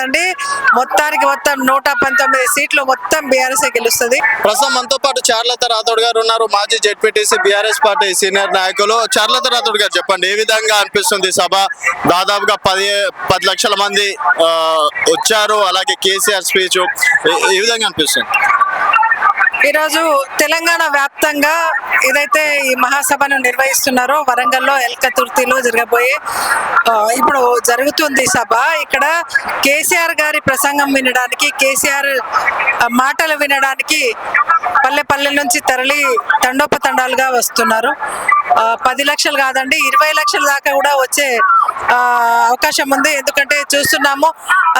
గెలుస్తుందండి. మొత్తానికి మొత్తం 119 సీట్లు మొత్తం బీఆర్ఎస్ గెలుస్తుంది. ప్రస్తుతం మనతో పాటు చార్లత రాథోడ్ గారు ఉన్నారు, మాజీ జెడ్పీటీసీ బీఆర్ఎస్ పార్టీ సీనియర్ నాయకులు. చార్లత రాథోడ్ గారు చెప్పండి, ఏ విధంగా అనిపిస్తుంది సభ? దాదాపుగా 10 లక్షల మంది వచ్చారు, అలాగే కేసీఆర్ స్పీచ్ ఏ విధంగా అనిపిస్తుంది? ఈరోజు తెలంగాణ వ్యాప్తంగా ఏదైతే ఈ మహాసభను నిర్వహిస్తున్నారో వరంగల్లో ఎల్కతుర్తిలో జరగబోయే ఇప్పుడు జరుగుతుంది సభ. ఇక్కడ కేసీఆర్ గారి ప్రసంగం వినడానికి, కేసీఆర్ మాటలు వినడానికి పల్లె పల్లె నుంచి తరలి తండోపతండాలుగా వస్తున్నారు. 10 లక్షలు కాదండి, 20 లక్షల దాకా కూడా వచ్చే అవకాశం ఉంది. ఎందుకంటే చూస్తున్నాము,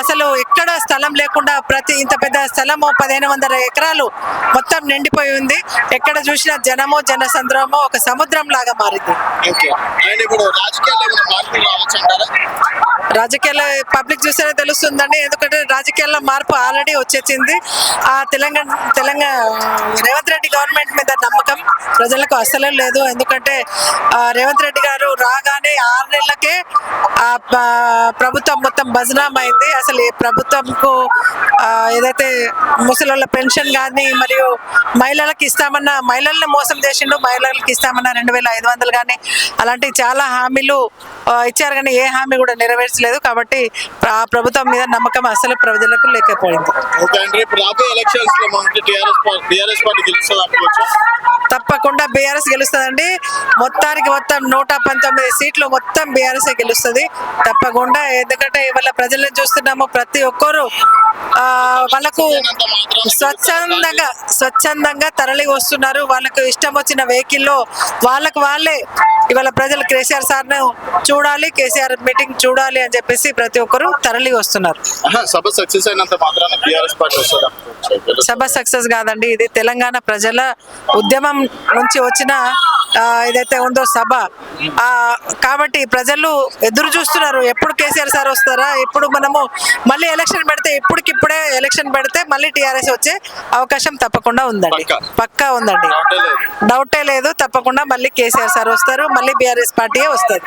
అసలు ఎక్కడ స్థలం లేకుండా ఇంత పెద్ద స్థలము 1500 ఎకరాలు మొత్తం నిండిపోయి ఉంది. ఎక్కడ చూసినా జనమో జనసంద్రమో ఒక సముద్రం లాగా మారింది. రాజకీయాల్లో పబ్లిక్ చూస్తేనే తెలుస్తుందండి, ఎందుకంటే రాజకీయాల్లో మార్పు ఆల్రెడీ వచ్చేసింది. ఆ తెలంగాణ రేవంత్ రెడ్డి గవర్నమెంట్ మీద నమ్మకం ప్రజలకు అసలు లేదు. ఎందుకంటే రేవంత్ రెడ్డి గారు రాగానే 6 నెలలకే ప్రభుత్వం మొత్తం బదనామైంది. అసలు ఈ ప్రభుత్వంకు ఏదైతే ముసలి పెన్షన్ కానీ, మరియు మహిళలకు ఇస్తామన్న, మహిళల్ని మోసం చేసిండు. మహిళలకు ఇస్తామన్న 2500 కానీ అలాంటి చాలా హామీలు ఇచ్చారు, కానీ ఏ హామీ కూడా నెరవేర్చలేదు. కాబట్టి ఆ ప్రభుత్వం మీద నమ్మకం అసలు ప్రజలకు లేకపోయింది. తప్పకుండా బీఆర్ఎస్ గెలుస్తుందండి. మొత్తానికి మొత్తం 119 సీట్లు మొత్తం బీఆర్ఎస్ గెలుస్తుంది తప్పకుండా. ఎందుకంటే ఇవాళ ప్రజలను చూస్తున్నాము, ప్రతి ఒక్కరు వాళ్ళకు స్వచ్ఛందంగా తరలి వస్తున్నారు. వాళ్ళకు ఇష్టం వచ్చిన వెహికల్లో వాళ్ళే ఇవాళ ప్రజలు కేసీఆర్ సార్ను చూడాలి, కేసీఆర్ మీటింగ్ చూడాలి అని చెప్పేసి ప్రతి ఒక్కరు తరలి వస్తున్నారు. సభ సక్సెస్ కాదండి, ఇది తెలంగాణ ప్రజల ఉద్యమం నుంచి వచ్చిన ఏదైతే ఉందో సభ. కాబట్టి ప్రజలు ఎదురు చూస్తున్నారు, ఎప్పుడు కేసీఆర్ సార్ వస్తారా, ఎప్పుడు మనము మళ్ళీ ఎలక్షన్ పెడితే, ఇప్పటికిప్పుడే ఎలక్షన్ పెడితే మళ్ళీ టీఆర్ఎస్ వచ్చే అవకాశం తప్పకుండా ఉందండి. పక్కా ఉందండి, డౌటే లేదు. తప్పకుండా మళ్ళీ కేసీఆర్ సార్ వస్తారు, మళ్ళీ బీఆర్ఎస్ పార్టీయే వస్తుంది.